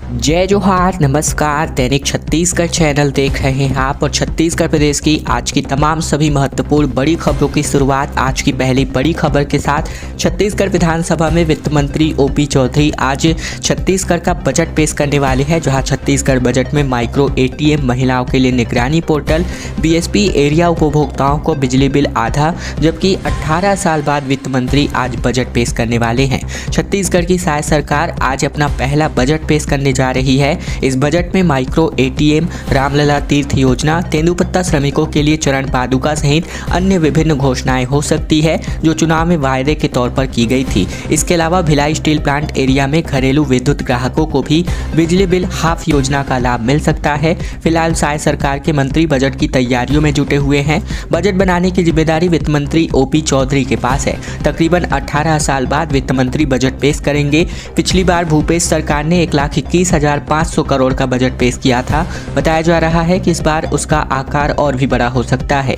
जय जोहार, नमस्कार। दैनिक छत्तीसगढ़ चैनल देख रहे हैं आप और छत्तीसगढ़ प्रदेश की आज की तमाम सभी महत्वपूर्ण बड़ी खबरों की शुरुआत आज की पहली बड़ी खबर के साथ। छत्तीसगढ़ विधानसभा में वित्त मंत्री ओपी चौधरी आज छत्तीसगढ़ का बजट पेश करने वाले हैं, जहां छत्तीसगढ़ बजट में माइक्रो एटीएम, महिलाओं के लिए निगरानी पोर्टल, बीएसपी एरिया उपभोक्ताओं को बिजली बिल आधा, जबकि 18 साल बाद वित्त मंत्री आज बजट पेश करने वाले हैं। छत्तीसगढ़ की शायद सरकार आज अपना पहला बजट पेश करने जा रही है। इस बजट में माइक्रो एटीएम, रामलला तीर्थ योजना, तेंदुपत्ता श्रमिकों के लिए चरण पादुका सहित अन्य विभिन्न घोषणाएं हो सकती है जो चुनाव में वायदे के तौर पर की गई थी। इसके अलावा भिलाई स्टील प्लांट एरिया में घरेलू विद्युत ग्राहकों को भी बिजली बिल हाफ योजना का लाभ मिल सकता है। फिलहाल शायद सरकार के मंत्री बजट की तैयारियों में जुटे हुए हैं। बजट बनाने की जिम्मेदारी वित्त मंत्री ओपी चौधरी के पास है। तकरीबन 18 साल बाद वित्त मंत्री बजट पेश करेंगे। पिछली बार भूपेश सरकार ने 1,21,500 करोड़ का बजट पेश किया था। बताया जा रहा है कि इस बार उसका आकार और भी बड़ा हो सकता है।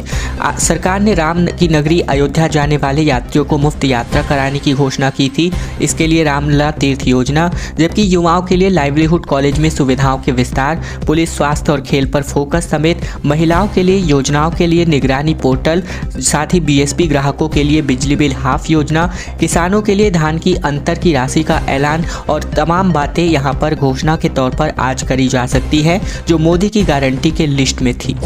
सरकार ने राम की नगरी अयोध्या जाने वाले यात्रियों को मुफ्त यात्रा कराने की घोषणा की थी। इसके लिए रामलला तीर्थ योजना, जबकि युवाओं के लिए लाइवलीहुड कॉलेज में सुविधाओं के विस्तार, पुलिस, स्वास्थ्य और खेल पर फोकस समेत महिलाओं के लिए योजनाओं के लिए निगरानी पोर्टल, साथ ही बीएसपी ग्राहकों के लिए बिजली बिल हाफ योजना, किसानों के लिए धान की अंतर की राशि का ऐलान और तमाम बातें यहाँ पर घोषणा के तौर पर आज करी जा सकती है, जो मोदी की गारंटी के लिस्ट में थी।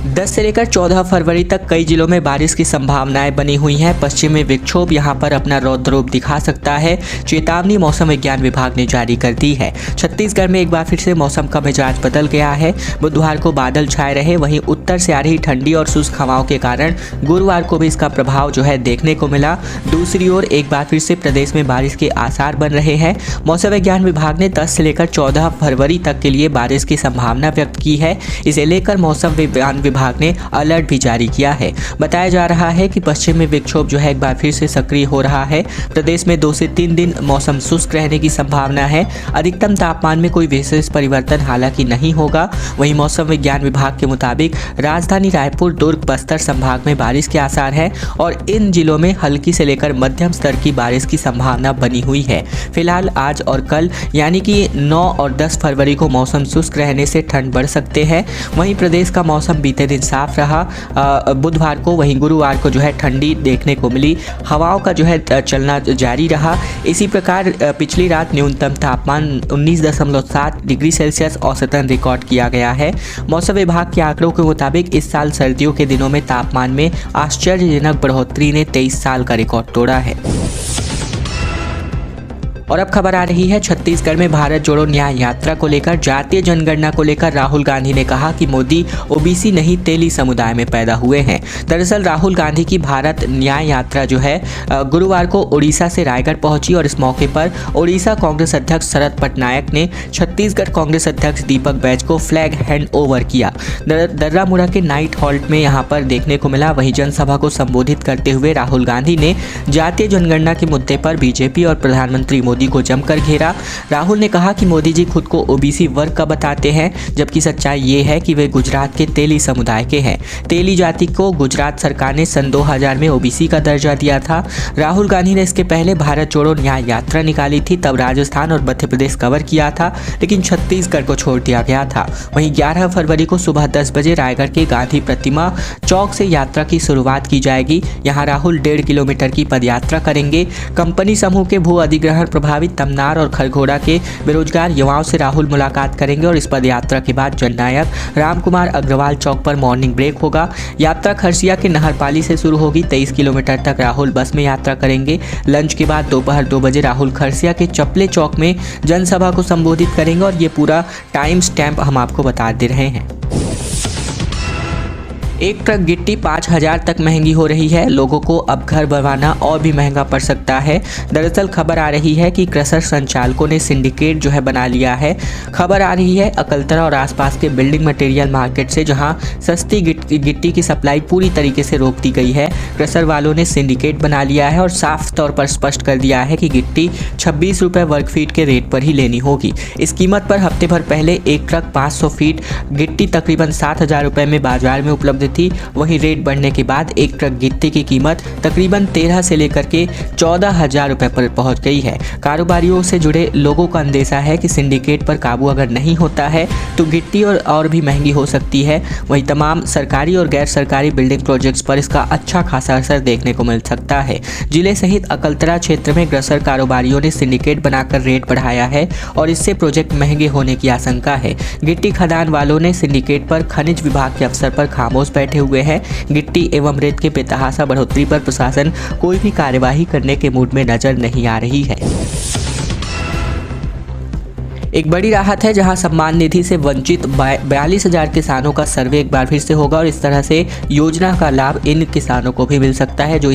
10 से लेकर 14 फरवरी तक कई जिलों में बारिश की संभावनाएं बनी हुई हैं। पश्चिमी विक्षोभ यहां पर अपना रौद्र रूप दिखा सकता है। चेतावनी मौसम विज्ञान विभाग ने जारी कर दी है। छत्तीसगढ़ में एक बार फिर से मौसम का मिजाज बदल गया है। बुधवार को बादल छाए रहे, वहीं उत्तर से आ रही ठंडी और शुष्क हवाओं के कारण गुरुवार को भी इसका प्रभाव देखने को मिला। दूसरी ओर एक बार फिर से प्रदेश में बारिश के आसार बन रहे हैं। मौसम विज्ञान विभाग ने 10 से लेकर 14 फरवरी तक के लिए बारिश की संभावना व्यक्त की है। इसे लेकर मौसम विज्ञान विभाग ने अलर्ट भी जारी किया है। बताया जा रहा है कि पश्चिमी विक्षोभ एक बार फिर से सक्रिय हो रहा है। प्रदेश में 2 से 3 दिन मौसम शुष्क रहने की संभावना है। अधिकतम तापमान में कोई विशेष परिवर्तन हालांकि नहीं होगा। वहीं मौसम विज्ञान विभाग के मुताबिक राजधानी रायपुर, दुर्ग, बस्तर संभाग में बारिश के आसार है और इन जिलों में हल्की से लेकर मध्यम स्तर की बारिश की संभावना बनी हुई है। फिलहाल आज और कल यानी कि 9 और 10 फरवरी को मौसम शुष्क रहने से ठंड बढ़ सकते हैं। वहीं प्रदेश का मौसम बीते दिन साफ रहा। बुधवार को, वहीं गुरुवार को ठंडी देखने को मिली। हवाओं का चलना जारी रहा। इसी प्रकार पिछली रात न्यूनतम तापमान 19.7 डिग्री सेल्सियस औसतन रिकॉर्ड किया गया है। मौसम विभाग के आंकड़ों के मुताबिक इस साल सर्दियों के दिनों में तापमान में आश्चर्यजनक बढ़ोतरी ने 23 साल का रिकॉर्ड तोड़ा है। और अब खबर आ रही है छत्तीसगढ़ में भारत जोड़ो न्याय यात्रा को लेकर। जातीय जनगणना को लेकर राहुल गांधी ने कहा कि मोदी ओबीसी नहीं, तेली समुदाय में पैदा हुए हैं। दरअसल राहुल गांधी की भारत न्याय यात्रा गुरुवार को ओडिशा से रायगढ़ पहुंची और इस मौके पर ओडिशा कांग्रेस अध्यक्ष शरद पटनायक ने छत्तीसगढ़ कांग्रेस अध्यक्ष दीपक बैज को फ्लैग हैंड ओवर किया। दर्रामुड़ा के नाइट हॉल्ट में यहाँ पर देखने को मिला। वहीं जनसभा को संबोधित करते हुए राहुल गांधी ने जातीय जनगणना के मुद्दे पर बीजेपी और प्रधानमंत्री मोदी को जमकर घेरा। राहुल ने कहा कि मोदी जी खुद को ओबीसी वर्ग का बताते हैं, जबकि सच्चाई ये है कि वे गुजरात के तेली समुदाय के हैं। तेली जाति को गुजरात सरकार ने सन 2000 में ओबीसी का दर्जा दिया था। राहुल गांधी ने इसके पहले भारत जोड़ो न्याय यात्रा निकाली थी, तब राजस्थान और मध्य प्रदेश कवर किया था, लेकिन छत्तीसगढ़ को छोड़ दिया गया था। वहीं 11 फरवरी को सुबह 10 बजे रायगढ़ के गांधी प्रतिमा चौक से यात्रा की शुरुआत की जाएगी। यहाँ राहुल 1.5 किलोमीटर की पदयात्रा करेंगे। कंपनी समूह के भू अधिग्रहण प्रभावित तमनार और खरगोड़ा के बेरोजगार युवाओं से राहुल मुलाकात करेंगे और इस पदयात्रा के बाद जननायक रामकुमार अग्रवाल चौक पर मॉर्निंग ब्रेक होगा। यात्रा खरसिया के नहरपाली से शुरू होगी। 23 किलोमीटर तक राहुल बस में यात्रा करेंगे। लंच के बाद दोपहर 2 बजे राहुल खरसिया के चपले चौक में जनसभा को संबोधित करेंगे और ये पूरा टाइम स्टैम्प हम आपको बता दे रहे हैं। एक ट्रक गिट्टी 5,000 तक महंगी हो रही है। लोगों को अब घर बनवाना और भी महंगा पड़ सकता है। दरअसल खबर आ रही है कि क्रशर संचालकों ने सिंडिकेट बना लिया है। खबर आ रही है अकलतरा और आसपास के बिल्डिंग मटेरियल मार्केट से, जहां सस्ती गिट्टी की सप्लाई पूरी तरीके से रोक दी गई है। क्रशर वालों ने सिंडिकेट बना लिया है और साफ तौर पर स्पष्ट कर दिया है कि गिट्टी 26 रुपये वर्ग फीट के रेट पर ही लेनी होगी। इस कीमत पर हफ्ते भर पहले एक ट्रक 500 फीट गिट्टी तकरीबन 7,000 रुपये में बाजार में उपलब्ध बंद थी, वहीं रेट बढ़ने के बाद एक ट्रक गिट्टी की कीमत तकरीबन 13 से लेकर के 14,000 रुपए पर पहुंच गई है। कारोबारियों से जुड़े लोगों का अंदेशा है कि सिंडिकेट पर काबू अगर नहीं होता है तो गिट्टी और भी महंगी हो सकती है। वहीं तमाम सरकारी और गैर सरकारी बिल्डिंग प्रोजेक्ट्स पर इसका अच्छा खासा असर देखने को मिल सकता है। जिले सहित अकलतरा क्षेत्र में ग्रसर कारोबारियों ने सिंडिकेट बनाकर रेट बढ़ाया है और इससे प्रोजेक्ट महंगे होने की आशंका है। गिट्टी खदान वालों ने सिंडिकेट पर खनिज विभाग के अफसर पर खामोश बैठे हुए हैं। गिट्टी एवं रेत के बेतहाशा बढ़ोतरी पर प्रशासन कोई भी कार्यवाही करने के मूड में नजर नहीं आ रही है। एक बड़ी राहत है, जहां सम्मान निधि से वंचित 42,000 किसानों का सर्वे एक बार फिर से होगा और इस तरह से योजना का लाभ इन किसानों को भी मिल सकता है जो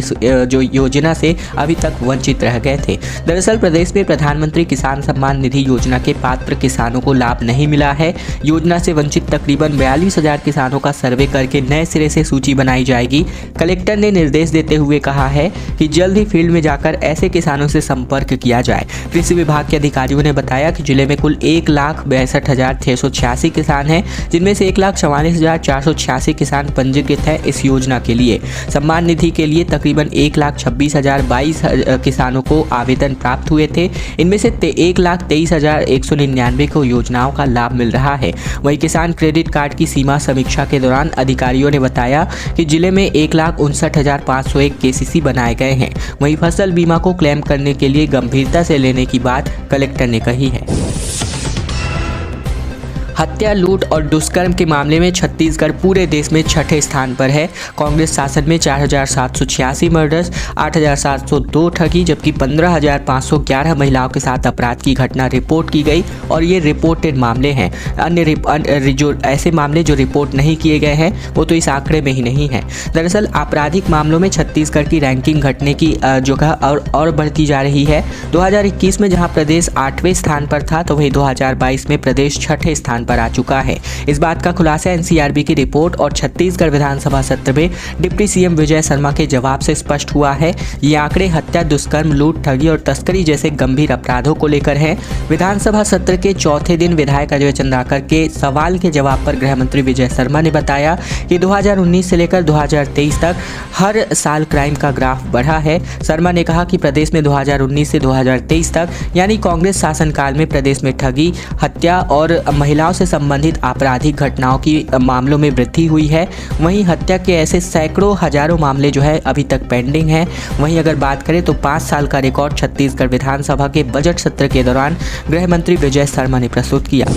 योजना से अभी तक वंचित रह गए थे। दरअसल प्रदेश में प्रधानमंत्री किसान सम्मान निधि योजना के पात्र किसानों को लाभ नहीं मिला है। योजना से वंचित तकरीबन 42,000 किसानों का सर्वे करके नए सिरे से सूची बनाई जाएगी। कलेक्टर ने निर्देश देते हुए कहा है कि जल्द ही फील्ड में जाकर ऐसे किसानों से संपर्क किया जाए। कृषि विभाग के अधिकारियों ने बताया कि जिले में कुल 1,62,686 किसान हैं, जिनमें से 1,44,486 किसान पंजीकृत हैं इस योजना के लिए। सम्मान निधि के लिए तकरीबन 1,26,022 किसानों को आवेदन प्राप्त हुए थे। इनमें से 1,23,199 को योजनाओं का लाभ मिल रहा है। वहीं किसान क्रेडिट कार्ड की सीमा समीक्षा के दौरान अधिकारियों ने बताया कि जिले में 1,59,501 केसीसी बनाए गए हैं। वहीं फसल बीमा को क्लेम करने के लिए गंभीरता से लेने की बात कलेक्टर ने कही है। हत्या, लूट और दुष्कर्म के मामले में छत्तीसगढ़ पूरे देश में छठे स्थान पर है। कांग्रेस शासन में 4,786 मर्डर्स, 8,702 ठगी, जबकि 15,511 महिलाओं के साथ अपराध की घटना रिपोर्ट की गई और ये रिपोर्टेड मामले हैं। अन्य जो ऐसे मामले जो रिपोर्ट नहीं किए गए हैं वो तो इस आंकड़े में ही नहीं है। दरअसल आपराधिक मामलों में छत्तीसगढ़ की रैंकिंग घटने की और बढ़ती जा रही है। 2021 में जहां प्रदेश 8वें स्थान पर था, तो वहीं 2022 में प्रदेश छठे स्थान पर आ चुका है। इस बात का खुलासा एनसीआरबी की रिपोर्ट और छत्तीसगढ़ विधानसभा सत्र में डिप्टी सीएम विजय शर्मा के जवाब से स्पष्ट हुआ है। ये आंकड़े हत्या, दुष्कर्म, लूट, ठगी और तस्करी जैसे गंभीर अपराधों को लेकर हैं। विधानसभा सत्र के चौथे दिन विधायक अजय चंद्राकर के सवाल के जवाब पर गृह मंत्री विजय शर्मा ने बताया कि 2019 से लेकर 2023 तक हर साल क्राइम का ग्राफ बढ़ा है। शर्मा ने कहा कि प्रदेश में 2019 से 2023 तक यानी कांग्रेस शासनकाल में प्रदेश में ठगी, हत्या और महिलाओं से संबंधित आपराधिक घटनाओं की मामलों में वृद्धि हुई है। वहीं हत्या के ऐसे सैकड़ों हजारों मामले जो है अभी तक पेंडिंग हैं। वहीं अगर बात करें तो 5 साल का रिकॉर्ड छत्तीसगढ़ विधानसभा के बजट सत्र के दौरान गृह मंत्री विजय शर्मा ने प्रस्तुत किया।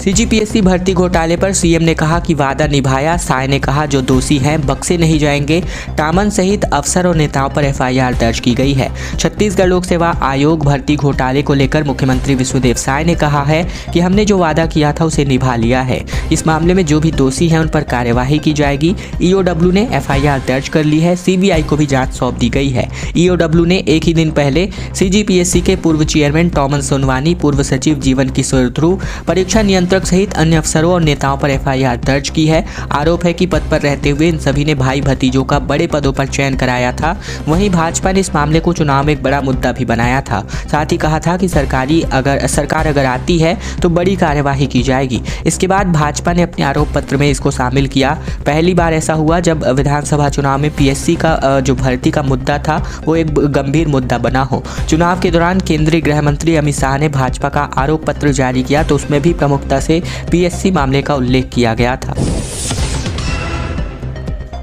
सीजीपीएससी भर्ती घोटाले पर सीएम ने कहा कि वादा निभाया। साय ने कहा जो दोषी हैं बक्से नहीं जाएंगे। टामन सहित अफसर और नेताओं पर एफआईआर दर्ज की गई है। छत्तीसगढ़ लोक सेवा आयोग भर्ती घोटाले को लेकर मुख्यमंत्री विष्णुदेव साय ने कहा है कि हमने जो वादा किया था उसे निभा लिया है। इस मामले में जो भी दोषी हैं उन पर कार्यवाही की जाएगी। ईओडब्ल्यू ने एफआईआर दर्ज कर ली है। सीबीआई को भी जांच सौंप दी गई है। ईओडब्ल्यू ने एक ही दिन पहले सीजीपीएससी के पूर्व चेयरमैन टॉमन सोनवानी, पूर्व सचिव जीवन किशोर ध्रुव, परीक्षा नियंत्रक सहित अन्य अफसरों और नेताओं पर एफआईआर दर्ज की है। आरोप है कि पद पर रहते हुए इन सभी ने भाई भतीजों का बड़े पदों पर चयन कराया था। वहीं भाजपा ने इस मामले को चुनाव में एक बड़ा मुद्दा भी बनाया था। साथ ही कहा था कि सरकार अगर आती है तो बड़ी कार्यवाही की जाएगी। इसके बाद भाजपा ने अपने आरोप पत्र में इसको शामिल किया। पहली बार ऐसा हुआ जब विधानसभा चुनाव में पीएससी का जो भर्ती का मुद्दा था वो एक गंभीर मुद्दा बना हो। चुनाव के दौरान केंद्रीय गृह मंत्री अमित शाह ने भाजपा का आरोप पत्र जारी किया तो उसमें भी प्रमुखता से पीएससी मामले का उल्लेख किया गया था।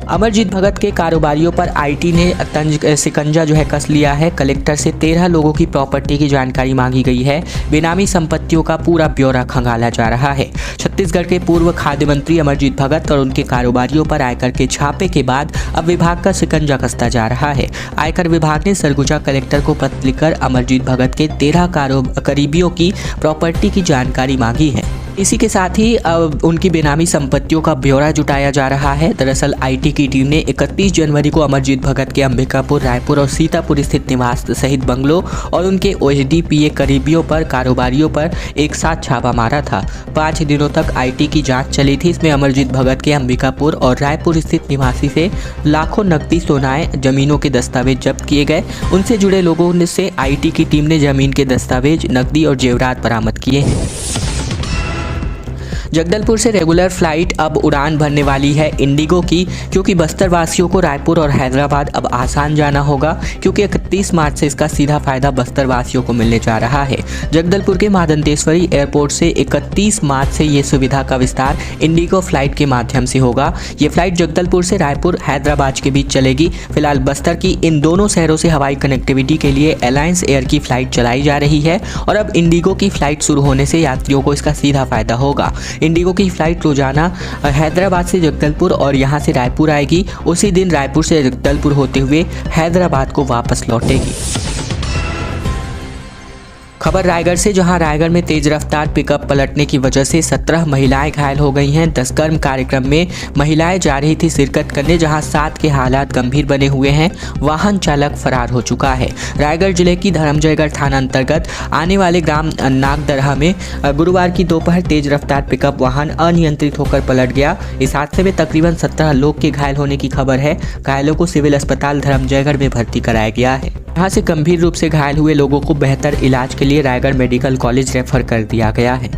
अमरजीत भगत के कारोबारियों पर आईटी ने शिकंजा जो है कस लिया है। कलेक्टर से 13 लोगों की प्रॉपर्टी की जानकारी मांगी गई है। बेनामी संपत्तियों का पूरा ब्यौरा खंगाला जा रहा है। छत्तीसगढ़ के पूर्व खाद्य मंत्री अमरजीत भगत और उनके कारोबारियों पर आयकर के छापे के बाद अब विभाग का शिकंजा कसता जा रहा है। आयकर विभाग ने सरगुजा कलेक्टर को पत्र लिखकर अमरजीत भगत के 13 करीबियों की प्रॉपर्टी की जानकारी मांगी है। इसी के साथ ही उनकी बेनामी संपत्तियों का ब्यौरा जुटाया जा रहा है। दरअसल आईटी की टीम ने 31 जनवरी को अमरजीत भगत के अंबिकापुर, रायपुर और सीतापुर स्थित निवास सहित बंगलों और उनके ओएचडीपीए करीबियों पर कारोबारियों पर एक साथ छापा मारा था। 5 दिनों तक आईटी की जांच चली थी। इसमें अमरजीत भगत के अंबिकापुर और रायपुर स्थित निवासी से लाखों नकदी, सोनाएं, जमीनों के दस्तावेज जब्त किए गए। उनसे जुड़े लोगों से आईटी की टीम ने जमीन के दस्तावेज, नकदी और जेवरात बरामद किए हैं। जगदलपुर से रेगुलर फ्लाइट अब उड़ान भरने वाली है इंडिगो की, क्योंकि बस्तर वासियों को रायपुर और हैदराबाद अब आसान जाना होगा, क्योंकि 31 मार्च से इसका सीधा फायदा बस्तर वासियों को मिलने जा रहा है। जगदलपुर के मां दंतेश्वरी एयरपोर्ट से 31 मार्च से ये सुविधा का विस्तार इंडिगो फ्लाइट के माध्यम से होगा। ये फ्लाइट जगदलपुर से रायपुर हैदराबाद के बीच चलेगी। फिलहाल बस्तर की इन दोनों शहरों से हवाई कनेक्टिविटी के लिए अलायंस एयर की फ्लाइट चलाई जा रही है और अब इंडिगो की फ्लाइट शुरू होने से यात्रियों को इसका सीधा फायदा होगा। इंडिगो की फ्लाइट रोजाना हैदराबाद से जगदलपुर और यहां से रायपुर आएगी। उसी दिन रायपुर से जगदलपुर होते हुए हैदराबाद को वापस लौटेगी। खबर रायगढ़ से, जहां रायगढ़ में तेज रफ्तार पिकअप पलटने की वजह से 17 महिलाएं घायल हो गई हैं। दशकर्म कार्यक्रम में महिलाएं जा रही थी शिरकत करने, जहां 7 के हालात गंभीर बने हुए हैं। वाहन चालक फरार हो चुका है। रायगढ़ जिले की धर्मजयगढ़ थाना अंतर्गत आने वाले ग्राम नागदरहा में गुरुवार की दोपहर तेज रफ्तार पिकअप वाहन अनियंत्रित होकर पलट गया। इस हादसे में तकरीबन 17 लोग के घायल होने की खबर है। घायलों को सिविल अस्पताल धर्मजयगढ़ में भर्ती कराया गया है। यहाँ से गंभीर रूप से घायल हुए लोगों को बेहतर इलाज के लिए रायगढ़ मेडिकल कॉलेज रेफर कर दिया गया है।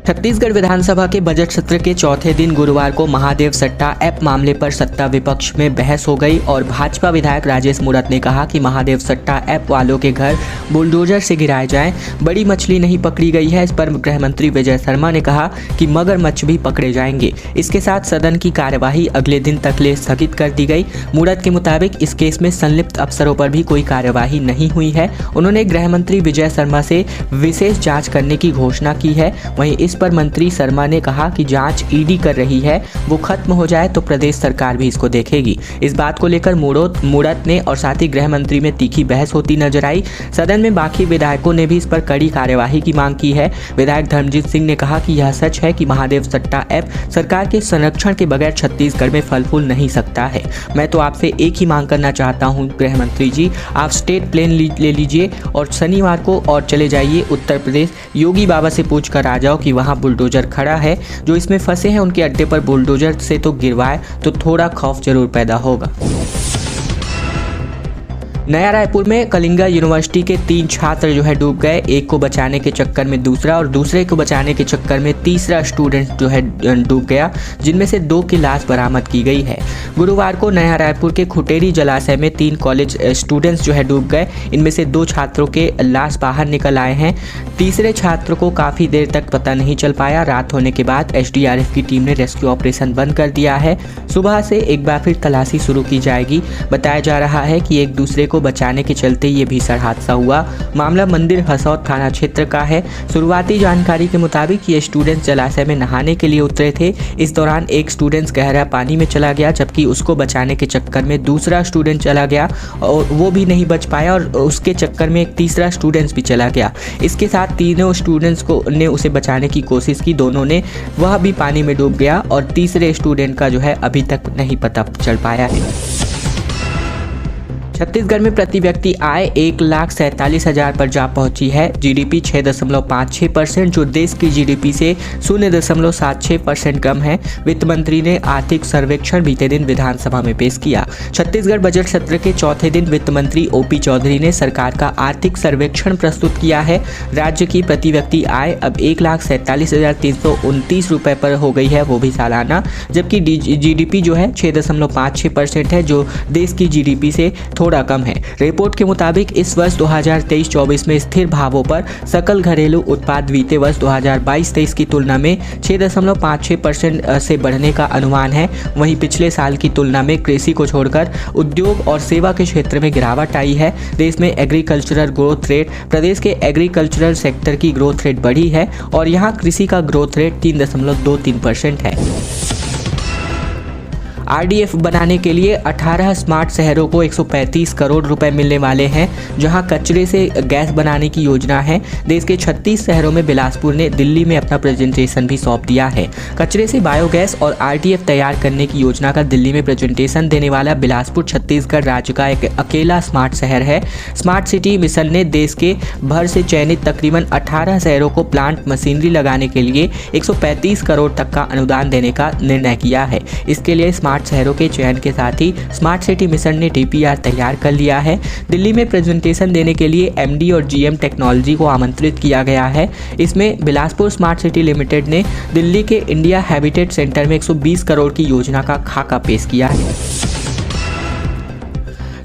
छत्तीसगढ़ विधानसभा के बजट सत्र के चौथे दिन गुरुवार को महादेव सट्टा ऐप मामले पर सत्ता विपक्ष में बहस हो गई और भाजपा विधायक राजेश मूरत ने कहा कि महादेव सट्टा ऐप वालों के घर बुलडोजर से गिराए जाएं। बड़ी मछली नहीं पकड़ी गई है। इस पर गृह मंत्री विजय शर्मा ने कहा कि मगरमच्छ भी पकड़े जाएंगे। इसके साथ सदन की कार्यवाही अगले दिन तक ले स्थगित कर दी गई। मूरत के मुताबिक इस केस में संलिप्त अफसरों पर भी कोई कार्यवाही नहीं हुई है। उन्होंने गृह मंत्री विजय शर्मा से विशेष जाँच करने की घोषणा की है। वहीं इस पर मंत्री शर्मा ने कहा कि जांच ईडी कर रही है, वो खत्म हो जाए तो प्रदेश सरकार भी इसको देखेगी। इस बात को लेकर मूरत ने और साथ ही गृह मंत्री में तीखी बहस होती नजर आई। सदन में बाकी विधायकों ने भी इस पर कड़ी कार्यवाही की मांग की है। विधायक धर्मजीत सिंह ने कहा कि यह सच है कि महादेव सट्टा ऐप सरकार के संरक्षण के बगैर छत्तीसगढ़ में फल फूल नहीं सकता है। मैं तो आपसे एक ही मांग करना चाहता हूँ गृह मंत्री जी, आप स्टेट प्लेन ले लीजिए और शनिवार को और चले जाइए उत्तर प्रदेश। योगी बाबा से पूछ कर आ जाओ कि वहाँ बुलडोजर खड़ा है, जो इसमें फंसे हैं उनके अड्डे पर बुलडोजर से तो गिरवाए तो थोड़ा खौफ जरूर पैदा होगा। नया रायपुर में कलिंगा यूनिवर्सिटी के 3 छात्र जो है डूब गए। एक को बचाने के चक्कर में दूसरा और दूसरे को बचाने के चक्कर में तीसरा स्टूडेंट जो है डूब गया, जिनमें से 2 की लाश बरामद की गई है। गुरुवार को नया रायपुर के खुटेरी जलाशय में 3 कॉलेज स्टूडेंट्स जो है डूब गए। इनमें से 2 छात्रों के लाश बाहर निकल आए हैं। तीसरे छात्र को काफ़ी देर तक पता नहीं चल पाया। रात होने के बाद एसडीआरएफ की टीम ने रेस्क्यू ऑपरेशन बंद कर दिया है। सुबह से एक बार फिर तलाशी शुरू की जाएगी। बताया जा रहा है कि एक दूसरे को बचाने के चलते ये भीषण हादसा हुआ। मामला मंदिर हसौद थाना क्षेत्र का है। शुरुआती जानकारी के मुताबिक ये स्टूडेंट्स जलाशय में नहाने के लिए उतरे थे। इस दौरान एक स्टूडेंट्स गहरा पानी में चला गया, जबकि उसको बचाने के चक्कर में दूसरा स्टूडेंट चला गया और वो भी नहीं बच पाया और उसके चक्कर में एक तीसरा स्टूडेंट्स भी चला गया। इसके साथ तीनों स्टूडेंट्स को ने उसे बचाने की कोशिश की, दोनों ने, वह भी पानी में डूब गया और तीसरे स्टूडेंट का जो है अभी तक नहीं पता चल पाया है। छत्तीसगढ़ में प्रति व्यक्ति आय 1,47,000 पर जा पहुंची है। जीडीपी 6.56%, जो देश की जीडीपी से 0.76% कम है। वित्त मंत्री ने आर्थिक सर्वेक्षण बीते दिन विधानसभा में पेश किया। छत्तीसगढ़ बजट सत्र के चौथे दिन वित्त मंत्री ओपी चौधरी ने सरकार का आर्थिक सर्वेक्षण प्रस्तुत किया है। राज्य की प्रति व्यक्ति आय अब 1,47,329 रुपये पर हो गई है, वो भी सालाना, जबकि जीडीपी जो है 6.56% है, जो देश की जीडीपी से थोड़ा कम है। रिपोर्ट के मुताबिक इस वर्ष 2023-24 में स्थिर भावों पर सकल घरेलू उत्पाद बीते वर्ष 2022-23 की तुलना में 6.56% से बढ़ने का अनुमान है। वहीं पिछले साल की तुलना में कृषि को छोड़कर उद्योग और सेवा के क्षेत्र में गिरावट आई है। देश में एग्रीकल्चरल ग्रोथ रेट, प्रदेश के एग्रीकल्चरल सेक्टर की ग्रोथ रेट बढ़ी है और यहाँ कृषि का ग्रोथ रेट 3.23% है। आरडीएफ बनाने के लिए 18 स्मार्ट शहरों को 135 करोड़ रुपए मिलने वाले हैं, जहां कचरे से गैस बनाने की योजना है। देश के 36 शहरों में बिलासपुर ने दिल्ली में अपना प्रेजेंटेशन भी सौंप दिया है। कचरे से बायोगैस और आरडीएफ तैयार करने की योजना का दिल्ली में प्रेजेंटेशन देने वाला बिलासपुर छत्तीसगढ़ राज्य का एक अकेला स्मार्ट शहर है। स्मार्ट सिटी मिशन ने देश के भर से चयनित तकरीबन 18 शहरों को प्लांट मशीनरी लगाने के लिए 135 करोड़ तक का अनुदान देने का निर्णय किया है। इसके लिए स्मार्ट स्मार्ट शहरों के चयन के साथ ही स्मार्ट सिटी मिशन ने DPR तैयार कर लिया है। दिल्ली में प्रेजेंटेशन देने के लिए MD और GM टेक्नोलॉजी को आमंत्रित किया गया है। इसमें बिलासपुर स्मार्ट सिटी लिमिटेड ने दिल्ली के इंडिया हैबिटेट सेंटर में 120 करोड़ की योजना का खाका पेश किया है।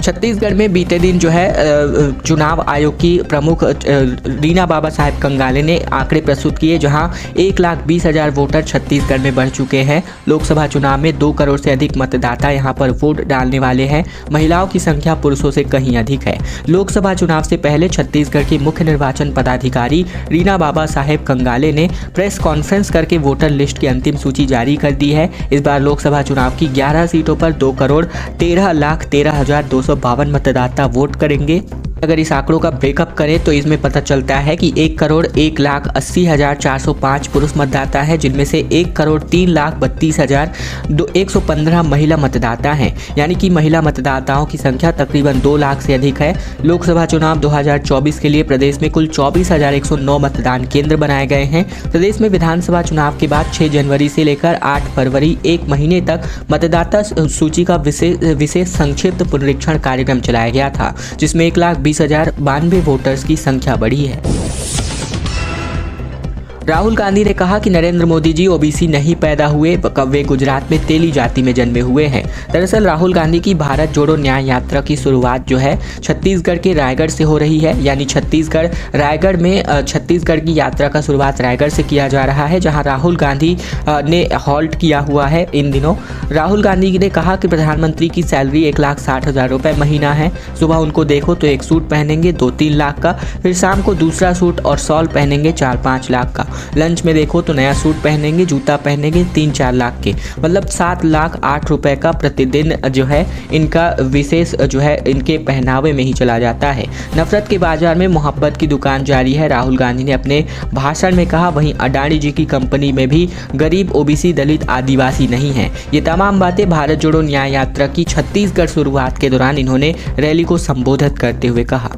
छत्तीसगढ़ में बीते दिन जो है चुनाव आयोग की प्रमुख रीना बाबा साहेब कंगाले ने आंकड़े प्रस्तुत किए, जहां 1,20,000 वोटर छत्तीसगढ़ में बढ़ चुके हैं। लोकसभा चुनाव में 2 करोड़ से अधिक मतदाता यहां पर वोट डालने वाले हैं। महिलाओं की संख्या पुरुषों से कहीं अधिक है। लोकसभा चुनाव से पहले छत्तीसगढ़ की मुख्य निर्वाचन पदाधिकारी रीना बाबा साहेब कंगाले ने प्रेस कॉन्फ्रेंस करके वोटर लिस्ट की अंतिम सूची जारी कर दी है। इस बार लोकसभा चुनाव की 11 सीटों पर 2,13,13,252 मतदाता वोट करेंगे। अगर इस आंकड़ों का ब्रेकअप करें तो इसमें पता चलता है कि 1,01,80,405 पुरुष मतदाता है, जिनमें से 1,03,32,115 महिला मतदाता हैं। यानी कि महिला मतदाताओं की संख्या तकरीबन 2 लाख से अधिक है। लोकसभा चुनाव 2024 के लिए प्रदेश में कुल 24,109 मतदान केंद्र बनाए गए हैं। प्रदेश में विधानसभा चुनाव के बाद 6 जनवरी से लेकर 8 फरवरी 1 महीने तक मतदाता सूची का विशेष संक्षिप्त पुनरीक्षण कार्यक्रम चलाया गया था, जिसमें 1,20,092 वोटर्स की संख्या बढ़ी है। राहुल गांधी ने कहा कि नरेंद्र मोदी जी OBC नहीं पैदा हुए, वे गुजरात में तेली जाति में जन्मे हुए हैं। दरअसल राहुल गांधी की भारत जोड़ो न्याय यात्रा की शुरुआत जो है छत्तीसगढ़ के रायगढ़ से हो रही है। यानी रायगढ़ में छत्तीसगढ़ की यात्रा का शुरुआत रायगढ़ से किया जा रहा है, जहां राहुल गांधी ने हॉल्ट किया हुआ है। इन दिनों राहुल गांधी ने कहा कि प्रधानमंत्री की सैलरी 1,60,000 रुपये महीना है। सुबह उनको देखो तो एक सूट पहनेंगे 2-3 लाख का, फिर शाम को दूसरा सूट और शॉल पहनेंगे 4-5 लाख का। लंच में देखो तो नया सूट पहनेंगे, जूता पहनेंगे 3-4 लाख के, मतलब 7,08,000 रुपए का प्रतिदिन जो है इनका विशेष जो है इनके पहनावे में ही चला जाता है। नफरत के बाजार में मोहब्बत की दुकान जारी है, राहुल गांधी ने अपने भाषण में कहा। वहीं अडानी जी की कंपनी में भी गरीब, OBC, दलित, आदिवासी नहीं है। ये तमाम बातें भारत जोड़ो न्याय यात्रा की छत्तीसगढ़ शुरुआत के दौरान इन्होंने रैली को संबोधित करते हुए कहा।